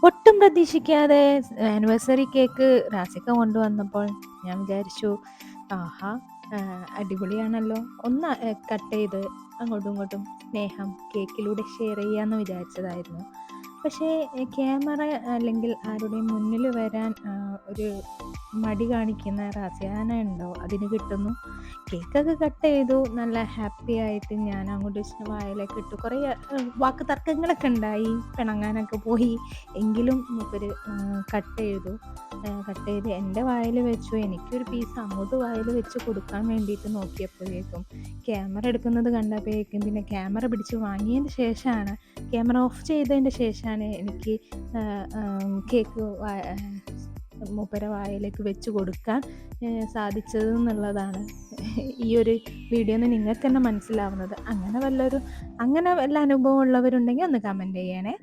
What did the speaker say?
ഒട്ടും പ്രതീക്ഷിക്കാതെ anniversary cake റാസിക്ക കൊണ്ടുവന്നപ്പോൾ ഞാൻ വിചാരിച്ചു, ആഹാ, അടിപൊളിയാണല്ലോ. ഒന്ന് കട്ട് ചെയ്ത് അങ്ങോട്ടും ഇങ്ങോട്ടും സ്നേഹം കേക്കിലൂടെ ഷെയർ ചെയ്യാമെന്ന് വിചാരിച്ചതായിരുന്നു. പക്ഷേ ക്യാമറ അല്ലെങ്കിൽ ആരുടെയും മുന്നിൽ വരാൻ ഒരു മടി കാണിക്കുന്ന റാസിയാന ഉണ്ടോ? അതിന് കിട്ടുന്നു. കേക്കൊക്കെ കട്ട് ചെയ്തു. നല്ല ഹാപ്പി ആയിട്ട് ഞാൻ അങ്ങോട്ട് വായിലേക്ക് ഇട്ടു. കുറേ വാക്ക് തർക്കങ്ങളൊക്കെ ഉണ്ടായി, പിണങ്ങാനൊക്കെ പോയി. എങ്കിലും മൂപ്പര് കട്ട് ചെയ്ത് എൻ്റെ വായിൽ വെച്ചു. എനിക്കൊരു പീസ് അങ്ങോട്ട് വായിൽ വെച്ച് കൊടുക്കാൻ വേണ്ടിയിട്ട് നോക്കിയപ്പോഴേക്കും ക്യാമറ എടുക്കുന്നത് കണ്ടപ്പോഴേക്കും, പിന്നെ ക്യാമറ പിടിച്ച് വാങ്ങിയതിന് ശേഷമാണ്, ക്യാമറ ഓഫ് ചെയ്തതിൻ്റെ ശേഷമാണ് എനിക്ക് കേക്ക് മൂപ്പര വായിലേക്ക് വെച്ച് കൊടുക്കാൻ സാധിച്ചത് എന്നുള്ളതാണ് ഈ ഒരു വീഡിയോയിൽ നിന്ന് നിങ്ങൾക്ക് തന്നെ മനസ്സിലാവുന്നത്. അങ്ങനെ വല്ല അനുഭവം ഉള്ളവരുണ്ടെങ്കിൽ ഒന്ന് കമൻറ്റ് ചെയ്യണേ.